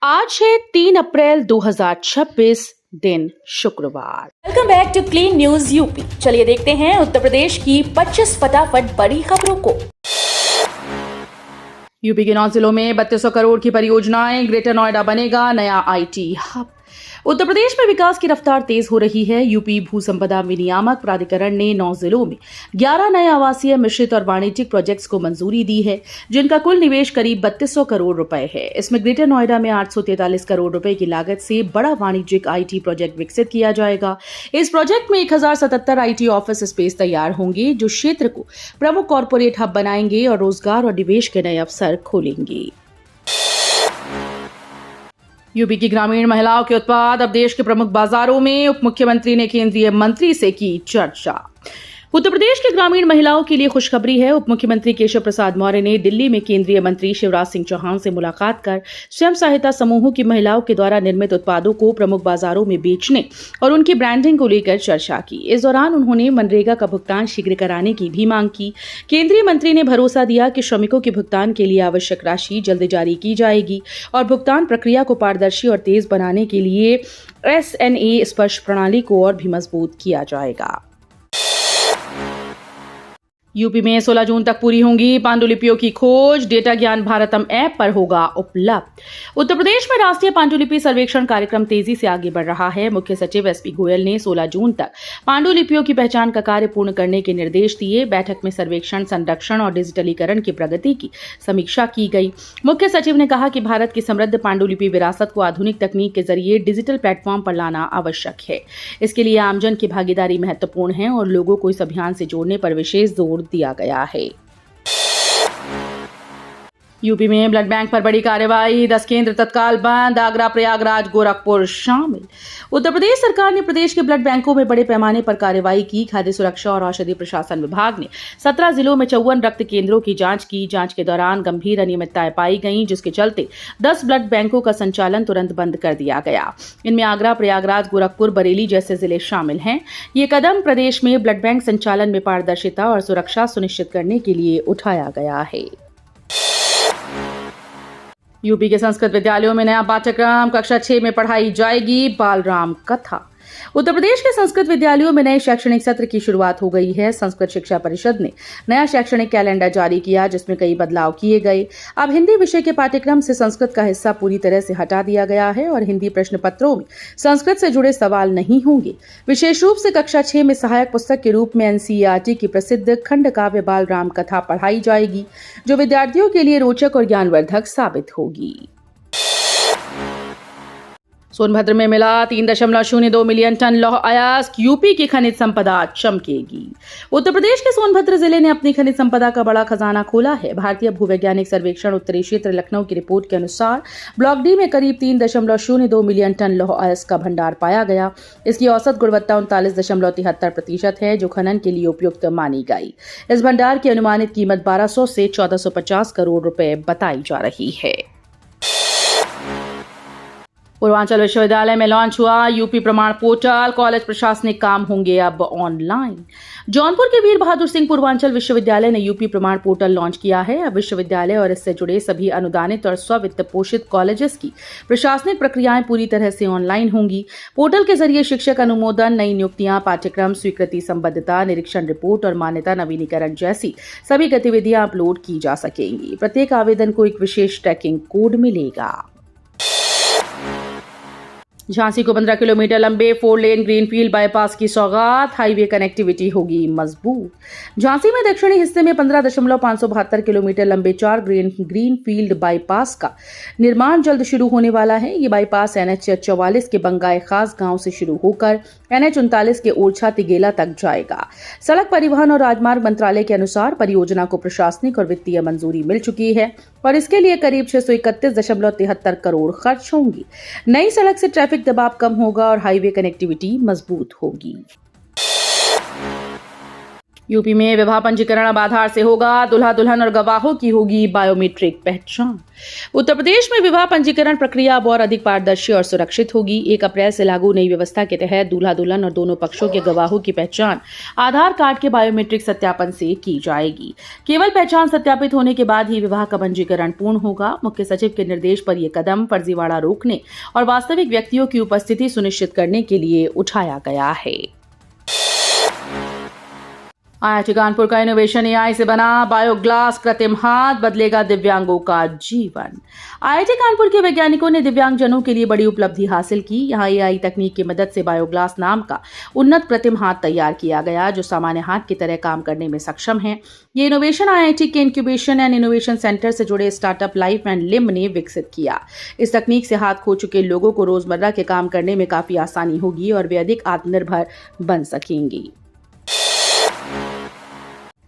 आज है 3 अप्रैल 2026 दिन शुक्रवार। Welcome back to Clean News UP. चलिए देखते हैं उत्तर प्रदेश की 25 फटाफट बड़ी खबरों को। यूपी के 9 जिलों में 3200 करोड़ की परियोजनाएं, ग्रेटर नोएडा बनेगा नया आईटी हब। उत्तर प्रदेश में विकास की रफ्तार तेज हो रही है। यूपी भू संपदा विनियामक प्राधिकरण ने 9 जिलों में 11 नए आवासीय, मिश्रित और वाणिज्यिक प्रोजेक्ट्स को मंजूरी दी है, जिनका कुल निवेश करीब 3200 करोड़ रुपए है। इसमें ग्रेटर नोएडा में 843 करोड़ रुपए की लागत से बड़ा वाणिज्यिक आईटी प्रोजेक्ट विकसित किया जाएगा। इस प्रोजेक्ट में 1077 आईटी ऑफिस स्पेस तैयार होंगे, जो क्षेत्र को प्रमुख कॉर्पोरेट हब बनाएंगे और रोजगार और निवेश के नए अवसर खोलेंगे। यूपी की ग्रामीण महिलाओं के उत्पाद अब देश के प्रमुख बाजारों में, उप मुख्यमंत्री ने केंद्रीय मंत्री से की चर्चा। उत्तर प्रदेश की ग्रामीण महिलाओं के लिए खुशखबरी है। उप मुख्यमंत्री केशव प्रसाद मौर्य ने दिल्ली में केंद्रीय मंत्री शिवराज सिंह चौहान से मुलाकात कर स्वयं सहायता समूहों की महिलाओं के द्वारा निर्मित उत्पादों को प्रमुख बाजारों में बेचने और उनकी ब्रांडिंग को लेकर चर्चा की। इस दौरान उन्होंने मनरेगा का भुगतान शीघ्र कराने की भी मांग की। केंद्रीय मंत्री ने भरोसा दिया कि श्रमिकों के भुगतान के लिए आवश्यक राशि जल्द जारी की जाएगी और भुगतान प्रक्रिया को पारदर्शी और तेज बनाने के लिए SNA स्पर्श प्रणाली को और भी मजबूत किया जाएगा। यूपी में 16 जून तक पूरी होंगी पांडुलिपियों की खोज, डेटा ज्ञान भारतम ऐप पर होगा उपलब्ध। उत्तर प्रदेश में राष्ट्रीय पांडुलिपि सर्वेक्षण कार्यक्रम तेजी से आगे बढ़ रहा है। मुख्य सचिव SP गोयल ने 16 जून तक पांडुलिपियों की पहचान का कार्य पूर्ण करने के निर्देश दिए। बैठक में सर्वेक्षण, संरक्षण और डिजिटलीकरण की प्रगति की समीक्षा की गई। मुख्य सचिव ने कहा कि भारत की समृद्ध पांडुलिपि विरासत को आधुनिक तकनीक के जरिए डिजिटल प्लेटफॉर्म पर लाना आवश्यक है। इसके लिए आमजन की भागीदारी महत्वपूर्ण है और लोगों को इस अभियान से जोड़ने पर विशेष जोर दिया गया है। यूपी में ब्लड बैंक पर बड़ी कार्रवाई, 10 केंद्र तत्काल बंद, आगरा, प्रयागराज, गोरखपुर शामिल। उत्तर प्रदेश सरकार ने प्रदेश के ब्लड बैंकों में बड़े पैमाने पर कार्रवाई की। खाद्य सुरक्षा और औषधि प्रशासन विभाग ने 17 जिलों में 54 रक्त केंद्रों की जांच की। जांच के दौरान गंभीर अनियमितताएं पाई गईं, जिसके चलते 10 ब्लड बैंकों का संचालन तुरंत बंद कर दिया गया। इनमें आगरा, प्रयागराज, गोरखपुर, बरेली जैसे जिले शामिल हैं। ये कदम प्रदेश में ब्लड बैंक संचालन में पारदर्शिता और सुरक्षा सुनिश्चित करने के लिए उठाया गया है। यूपी के संस्कृत विद्यालयों में नया पाठ्यक्रम, कक्षा 6 में पढ़ाई जाएगी बालराम कथा। उत्तर प्रदेश के संस्कृत विद्यालयों में नए शैक्षणिक सत्र की शुरुआत हो गई है। संस्कृत शिक्षा परिषद ने नया शैक्षणिक कैलेंडर जारी किया, जिसमें कई बदलाव किए गए। अब हिंदी विषय के पाठ्यक्रम से संस्कृत का हिस्सा पूरी तरह से हटा दिया गया है और हिंदी प्रश्न पत्रों में संस्कृत से जुड़े सवाल नहीं होंगे। विशेष रूप से कक्षा 6 में सहायक पुस्तक के रूप में NCERT की प्रसिद्ध खंड काव्य बालराम कथा पढ़ाई जाएगी, जो विद्यार्थियों के लिए रोचक और ज्ञानवर्धक साबित होगी। सोनभद्र में मिला 3.02 मिलियन टन लौह अयस्क, यूपी की खनिज संपदा चमकेगी। उत्तर प्रदेश के सोनभद्र जिले ने अपनी खनिज संपदा का बड़ा खजाना खोला है। भारतीय भूवैज्ञानिक सर्वेक्षण उत्तरी क्षेत्र लखनऊ की रिपोर्ट के अनुसार ब्लॉक डी में करीब 3.02 मिलियन टन लौह अयस्क का भंडार पाया गया। इसकी औसत गुणवत्ता 39.73% है, जो खनन के लिए उपयुक्त मानी गई। इस भंडार की अनुमानित कीमत 1200 से 1450 करोड़ रुपए बताई जा रही है। पूर्वांचल विश्वविद्यालय में लॉन्च हुआ यूपी प्रमाण पोर्टल, कॉलेज प्रशासनिक काम होंगे अब ऑनलाइन। जौनपुर के वीर बहादुर सिंह पूर्वांचल विश्वविद्यालय ने यूपी प्रमाण पोर्टल लॉन्च किया है। अब विश्वविद्यालय और इससे जुड़े सभी अनुदानित और स्ववित्त पोषित कॉलेजेस की प्रशासनिक प्रक्रियाएं पूरी तरह से ऑनलाइन होंगी। पोर्टल के जरिए शिक्षक अनुमोदन, नई नियुक्तियां, पाठ्यक्रम स्वीकृति, संबद्धता, निरीक्षण रिपोर्ट और मान्यता नवीनीकरण जैसी सभी गतिविधियां अपलोड की जा सकेंगी। प्रत्येक आवेदन को एक विशेष ट्रैकिंग कोड मिलेगा। झांसी को 15 किलोमीटर लंबे 4 लेन ग्रीनफील्ड बाईपास की सौगात, हाईवे कनेक्टिविटी होगी मजबूत। झांसी में दक्षिणी हिस्से में 15.572 किलोमीटर लंबे 4 ग्रीनफील्ड बाईपास का निर्माण जल्द शुरू होने वाला है। ये बाईपास NH44 के बंगाई खास गांव से शुरू होकर NH39 के ओरछा तिगेला तक जाएगा। सड़क परिवहन और राजमार्ग मंत्रालय के अनुसार परियोजना को प्रशासनिक और वित्तीय मंजूरी मिल चुकी है और इसके लिए करीब 631.73 करोड़ खर्च होंगी। नई सड़क से ट्रैफिक दबाव कम होगा और हाईवे कनेक्टिविटी मजबूत होगी। यूपी में विवाह पंजीकरण अब आधार से होगा। दुल्हा दुल्हन और गवाहों की होगी बायोमेट्रिक पहचान। उत्तर प्रदेश में विवाह पंजीकरण प्रक्रिया अब और अधिक पारदर्शी और सुरक्षित होगी। 1 अप्रैल से लागू नई व्यवस्था के तहत दूल्हा दुल्हन और दोनों पक्षों के गवाहों की पहचान आधार कार्ड के बायोमेट्रिक सत्यापन से की जाएगी। केवल पहचान सत्यापित होने के बाद ही विवाह का पंजीकरण पूर्ण होगा। मुख्य सचिव के निर्देश पर यह कदम फर्जीवाड़ा रोकने और वास्तविक व्यक्तियों की उपस्थिति सुनिश्चित करने के लिए उठाया गया है। IIT कानपुर का इनोवेशन AI से बना बायोग्लास कृत्रिम हाथ बदलेगा दिव्यांगों का जीवन। IIT कानपुर के वैज्ञानिकों ने दिव्यांगजनों के लिए बड़ी उपलब्धि हासिल की। यहाँ AI तकनीक की मदद से बायोग्लास नाम का उन्नत कृत्रिम हाथ तैयार किया गया, जो सामान्य हाथ की तरह काम करने में सक्षम है। ये इनोवेशन IIT के इंक्यूबेशन एंड इनोवेशन सेंटर से जुड़े स्टार्टअप लाइफ एंड लिम्ब ने विकसित किया। इस तकनीक से हाथ खो चुके लोगों को रोजमर्रा के काम करने में काफी आसानी होगी और वे अधिक आत्मनिर्भर बन सकेंगी।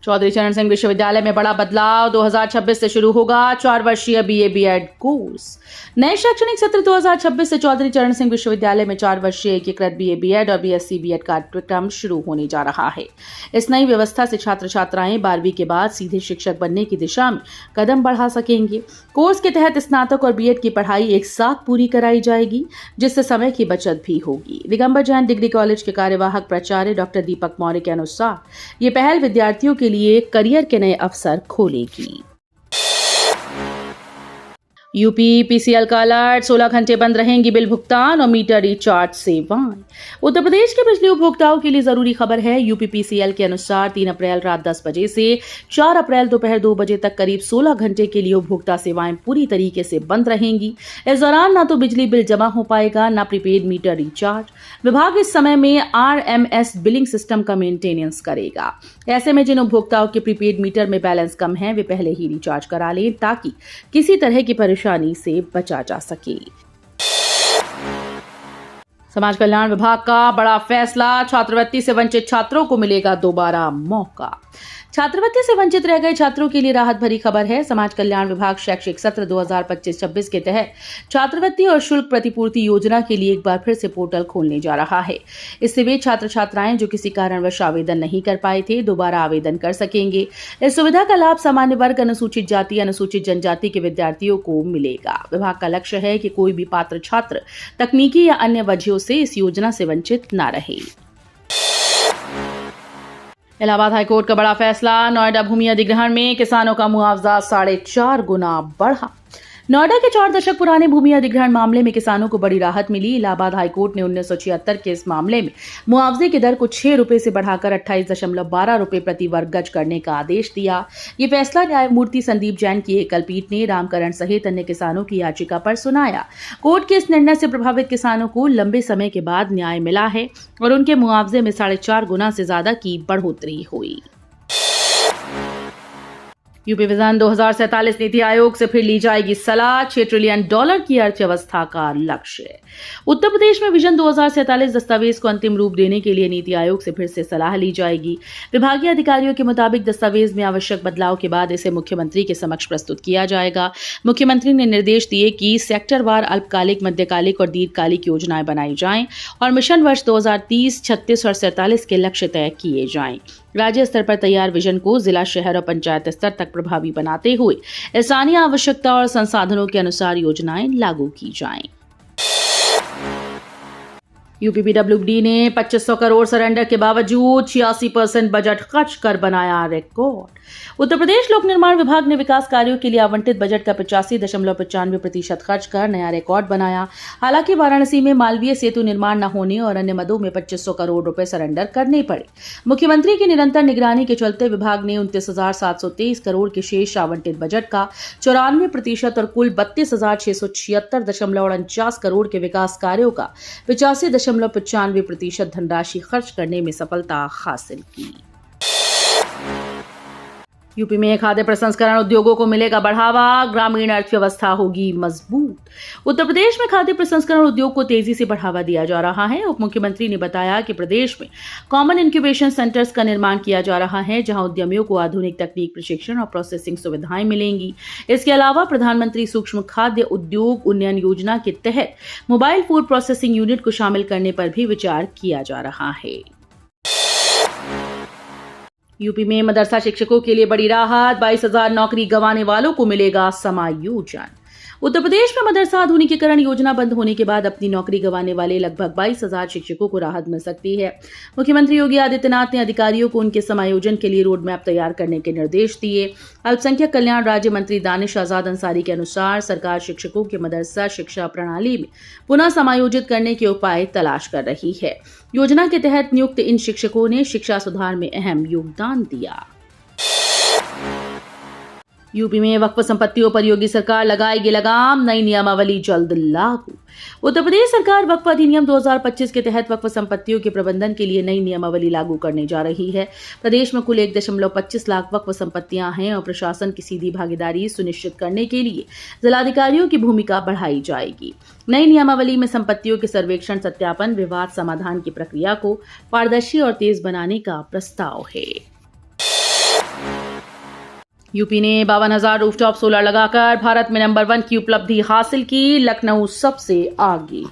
चौधरी चरण सिंह विश्वविद्यालय में बड़ा बदलाव। 2026 से शुरू होगा 4 वर्षीय BA BEd कोर्स। नए शैक्षणिक सत्र 2026 से चौधरी चरण सिंह विश्वविद्यालय में 4 वर्षीय एकीकृत BA BEd और BSc BEd कार्यक्रम शुरू होने जा रहा है। इस नई व्यवस्था से छात्र छात्राएं 12वीं के बाद सीधे शिक्षक बनने की दिशा में कदम बढ़ा सकेंगे। कोर्स के तहत स्नातक और BEd की पढ़ाई एक साथ पूरी कराई जाएगी, जिससे समय की बचत भी होगी। दिगंबर जैन डिग्री कॉलेज के कार्यवाहक प्राचार्य डॉक्टर दीपक मौर्य के अनुसार ये पहल विद्यार्थियों के लिए करियर के नए अवसर खोलेगी। यूपी PCL का अलर्ट, 16 घंटे बंद रहेंगी बिल भुगतान और मीटर रिचार्ज सेवाएं। उत्तर प्रदेश के बिजली उपभोक्ताओं के लिए जरूरी खबर है। यूपी PCL के अनुसार 3 अप्रैल रात 10 बजे से 4 अप्रैल दोपहर 2 बजे तक करीब 16 घंटे के लिए उपभोक्ता सेवाएं पूरी तरीके से बंद रहेंगी। इस दौरान ना तो बिजली बिल जमा हो पाएगा, ना प्रीपेड मीटर रिचार्ज। विभाग इस समय में RMS बिलिंग सिस्टम का मेंटेनेंस करेगा। ऐसे में जिन उपभोक्ताओं के प्रीपेड मीटर में बैलेंस कम है, वे पहले ही रिचार्ज करा लें, ताकि किसी तरह की परेशानी से बचा जा सके। समाज कल्याण विभाग का बड़ा फैसला, छात्रवृत्ति से वंचित छात्रों को मिलेगा दोबारा मौका। छात्रवृत्ति से वंचित रह गए छात्रों के लिए राहत भरी खबर है। समाज कल्याण विभाग शैक्षिक सत्र 2025-26 के तहत छात्रवृत्ति और शुल्क प्रतिपूर्ति योजना के लिए एक बार फिर से पोर्टल खोलने जा रहा है। इससे वे छात्र छात्राएं जो किसी कारणवश आवेदन नहीं कर पाए थे, दोबारा आवेदन कर सकेंगे। इस सुविधा का लाभ सामान्य वर्ग, अनुसूचित जाति, अनुसूचित जनजाति के विद्यार्थियों को मिलेगा। विभाग का लक्ष्य है कि कोई भी पात्र छात्र तकनीकी या अन्य वजहों से इस योजना से वंचित न रहे। इलाहाबाद हाईकोर्ट का बड़ा फैसला, नोएडा भूमि अधिग्रहण में किसानों का मुआवजा 4.5 गुना बढ़ा। नोएडा के 4 दशक पुराने भूमि अधिग्रहण मामले में किसानों को बड़ी राहत मिली। इलाहाबाद हाईकोर्ट ने 1976 के इस मामले में मुआवजे की दर को 6 रुपए से बढ़ाकर 28.12 रुपए प्रति वर्ग गज करने का आदेश दिया। ये फैसला न्यायमूर्ति संदीप जैन की एकल पीठ ने रामकरण सहित अन्य किसानों की याचिका पर सुनाया। कोर्ट के इस निर्णय से प्रभावित किसानों को लंबे समय के बाद न्याय मिला है और उनके मुआवजे में 4.5 गुना से ज्यादा की बढ़ोतरी हुई। यूपी विजन 2047 नीति आयोग से फिर ली जाएगी सलाह, $6 ट्रिलियन की अर्थव्यवस्था का लक्ष्य। उत्तर प्रदेश में विजन 2047 दस्तावेज को अंतिम रूप देने के लिए नीति आयोग से फिर से सलाह ली जाएगी। विभागीय अधिकारियों के मुताबिक दस्तावेज में आवश्यक बदलाव के बाद इसे मुख्यमंत्री के समक्ष प्रस्तुत किया जाएगा। मुख्यमंत्री ने निर्देश दिए कि सेक्टरवार अल्पकालिक, मध्यकालिक और दीर्घकालिक योजनाएं बनाई जाएं और मिशन वर्ष 2030, 36 और 47 के लक्ष्य तय किए जाएं। राज्य स्तर पर तैयार विजन को जिला, शहर और पंचायत स्तर तक प्रभावी बनाते हुए स्थानीय आवश्यकता और संसाधनों के अनुसार योजनाएं लागू की जाएं। यूपी PWD ने 2500 करोड़ सरेंडर के बावजूद 86% बजट खर्च कर बनाया रिकॉर्ड। उत्तर प्रदेश लोक निर्माण विभाग ने विकास कार्यों के लिए आवंटित बजट का 85.95% खर्च कर नया रिकॉर्ड बनाया। हालांकि वाराणसी में मालवीय सेतु निर्माण न होने और अन्य मदों में 2500 करोड़ रुपए सरेंडर करने पड़े। मुख्यमंत्री की निरंतर निगरानी के चलते विभाग ने 29,723 करोड़ के शेष आवंटित बजट का 94% और कुल 32,676.49 करोड़ के विकास कार्यों का 85.95% धनराशि खर्च करने में सफलता हासिल की। यूपी में खाद्य प्रसंस्करण उद्योगों को मिलेगा बढ़ावा, ग्रामीण अर्थव्यवस्था होगी मजबूत। उत्तर प्रदेश में खाद्य प्रसंस्करण उद्योग को तेजी से बढ़ावा दिया जा रहा है। उप मुख्यमंत्री ने बताया कि प्रदेश में कॉमन इंक्यूबेशन सेंटर्स का निर्माण किया जा रहा है, जहां उद्यमियों को आधुनिक तकनीक, प्रशिक्षण और प्रोसेसिंग सुविधाएं मिलेंगी। इसके अलावा प्रधानमंत्री सूक्ष्म खाद्य उद्योग उन्नयन योजना के तहत मोबाइल फूड प्रोसेसिंग यूनिट को शामिल करने पर भी विचार किया जा रहा है। यूपी में मदरसा शिक्षकों के लिए बड़ी राहत, 22,000 नौकरी गंवाने वालों को मिलेगा समायोजन। उत्तर प्रदेश में मदरसा आधुनिकीकरण योजना बंद होने के बाद अपनी नौकरी गंवाने वाले लगभग 22,000 शिक्षकों को राहत मिल सकती है। मुख्यमंत्री योगी आदित्यनाथ ने अधिकारियों को उनके समायोजन के लिए रोड मैप तैयार करने के निर्देश दिए। अल्पसंख्यक कल्याण राज्य मंत्री दानिश आजाद अंसारी के अनुसार सरकार शिक्षकों के मदरसा शिक्षा प्रणाली में पुनः समायोजित करने के उपाय तलाश कर रही है। योजना के तहत नियुक्त इन शिक्षकों ने शिक्षा सुधार में अहम योगदान दिया। यूपी में वक्फ संपत्तियों पर योगी सरकार लगाएगी लगाम, नई नियमावली जल्द लागू। उत्तर प्रदेश सरकार वक्फ अधिनियम 2025 के तहत वक्फ संपत्तियों के प्रबंधन के लिए नई नियमावली लागू करने जा रही है। प्रदेश में कुल 1.25 लाख वक्फ संपत्तियां हैं और प्रशासन की सीधी भागीदारी सुनिश्चित करने के लिए जिलाधिकारियों की भूमिका बढ़ाई जाएगी। नई नियमावली में संपत्तियों के सर्वेक्षण, सत्यापन, विवाद समाधान की प्रक्रिया को पारदर्शी और तेज बनाने का प्रस्ताव है। यूपी ने 52,000 रूफटॉप सोलर लगाकर भारत में नंबर 1 की उपलब्धि हासिल की, लखनऊ सबसे आगे।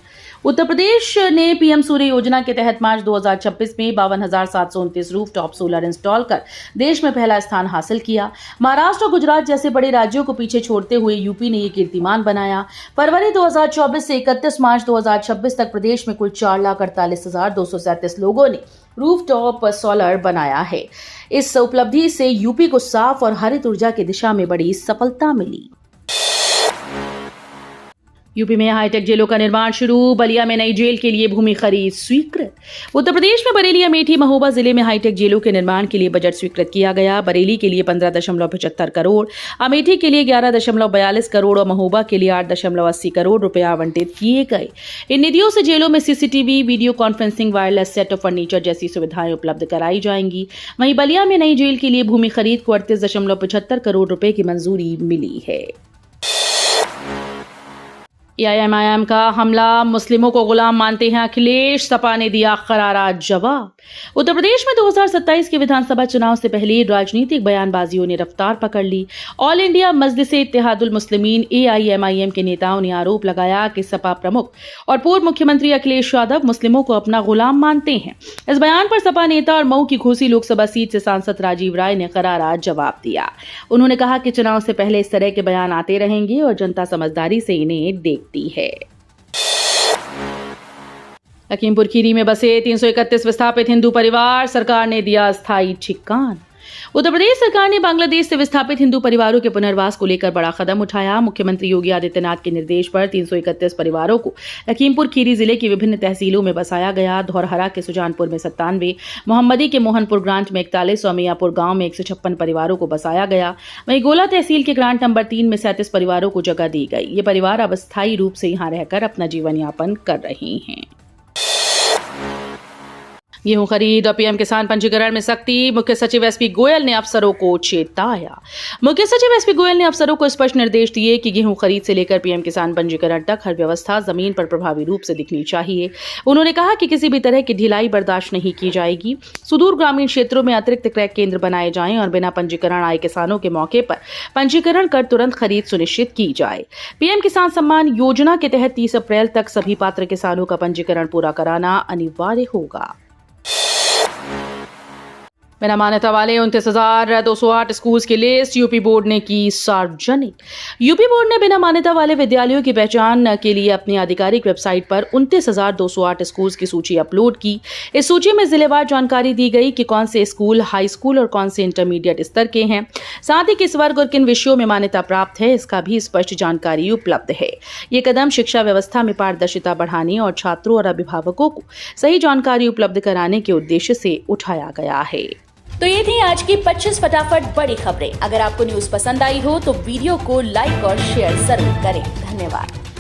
उत्तर प्रदेश ने पीएम सूर्य योजना के तहत मार्च 2026 में 52,729 रूफटॉप सोलर इंस्टॉल कर देश में पहला स्थान हासिल किया। महाराष्ट्र और गुजरात जैसे बड़े राज्यों को पीछे छोड़ते हुए यूपी ने ये कीर्तिमान बनाया। फरवरी 2024 से 31 मार्च 2026 तक प्रदेश में कुल 4,48,237 लोगों ने रूफटॉप सोलर बनाया है। इस उपलब्धि से यूपी को साफ और हरित ऊर्जा की दिशा में बड़ी सफलता मिली। यूपी में हाईटेक जेलों का निर्माण शुरू, बलिया में नई जेल के लिए भूमि खरीद स्वीकृत। उत्तर प्रदेश में बरेली, अमेठी, महोबा जिले में हाईटेक जेलों के निर्माण के लिए बजट स्वीकृत किया गया। बरेली के लिए 15.75 करोड़, अमेठी के लिए 11.42 करोड़ और महोबा के लिए 8.80 करोड़ रुपए आवंटित किए गए। इन निधियों से जेलों में CCTV, video conferencing, wireless set और फर्नीचर जैसी सुविधाएं उपलब्ध कराई जाएंगी। वहीं बलिया में नई जेल के लिए भूमि खरीद को 38.75 करोड़ रुपए की मंजूरी मिली है। एआईएमआईएम का हमला, मुस्लिमों को गुलाम मानते हैं अखिलेश, सपा ने दिया करारा जवाब। उत्तर प्रदेश में 2027 के विधानसभा चुनाव से पहले राजनीतिक बयानबाजियों ने रफ्तार पकड़ ली। All India Majlise Ittehadul Muslimeen AIMIM के नेताओं ने आरोप लगाया कि सपा प्रमुख और पूर्व मुख्यमंत्री अखिलेश यादव मुस्लिमों को अपना गुलाम मानते हैं। इस बयान पर सपा नेता और मऊ की घोसी लोकसभा सीट से सांसद राजीव राय ने करारा जवाब दिया। उन्होंने कहा कि चुनाव से पहले इस तरह के बयान आते रहेंगे और जनता समझदारी से इन्हें देखती है। लखीमपुर खीरी में बसे 331 विस्थापित हिंदू परिवार, सरकार ने दिया स्थायी ठिकाना। उत्तर प्रदेश सरकार ने बांग्लादेश से विस्थापित हिंदू परिवारों के पुनर्वास को लेकर बड़ा कदम उठाया। मुख्यमंत्री योगी आदित्यनाथ के निर्देश पर 331 परिवारों को लखीमपुर खीरी जिले की विभिन्न तहसीलों में बसाया गया। धौरहरा के सुजानपुर में 97, मोहम्मदी के मोहनपुर ग्रांट में 41 और मियापुर गांव में 156 परिवारों को बसाया गया। वहीं गोला तहसील के ग्रांट नंबर 3 में 37 परिवारों को जगह दी गई। ये परिवार अब स्थायी रूप से यहाँ रहकर अपना जीवन यापन कर रहे हैं। गेहूं खरीद और पीएम किसान पंजीकरण में सख्ती, मुख्य सचिव एसपी गोयल ने अफसरों को चेताया। मुख्य सचिव एसपी गोयल ने अफसरों को स्पष्ट निर्देश दिए कि गेहूं खरीद से लेकर पीएम किसान पंजीकरण तक हर व्यवस्था जमीन पर प्रभावी रूप से दिखनी चाहिए। उन्होंने कहा कि किसी भी तरह की ढिलाई बर्दाश्त नहीं की जाएगी। सुदूर ग्रामीण क्षेत्रों में अतिरिक्त क्रय केंद्र बनाए जाएं और बिना पंजीकरण आए किसानों के मौके पर पंजीकरण कर तुरंत खरीद सुनिश्चित की जाए। पीएम किसान सम्मान योजना के तहत 30 अप्रैल तक सभी पात्र किसानों का पंजीकरण पूरा कराना अनिवार्य होगा। बिना मान्यता वाले 29,208 स्कूल्स की लिस्ट यूपी बोर्ड ने की सार्वजनिक। यूपी बोर्ड ने बिना मान्यता वाले विद्यालयों की पहचान के लिए अपनी आधिकारिक वेबसाइट पर 29,208 स्कूल्स की सूची अपलोड की। इस सूची में जिलेवार जानकारी दी गई कि कौन से स्कूल हाई स्कूल और कौन से इंटरमीडिएट स्तर के हैं, साथ ही किस वर्ग और किन विषयों में मान्यता प्राप्त है, इसका भी स्पष्ट जानकारी उपलब्ध है। ये कदम शिक्षा व्यवस्था में पारदर्शिता बढ़ाने और छात्रों और अभिभावकों को सही जानकारी उपलब्ध कराने के उद्देश्य से उठाया गया है। तो ये थी आज की 25 फटाफट बड़ी खबरें। अगर आपको न्यूज पसंद आई हो तो वीडियो को लाइक और शेयर जरूर करें। धन्यवाद।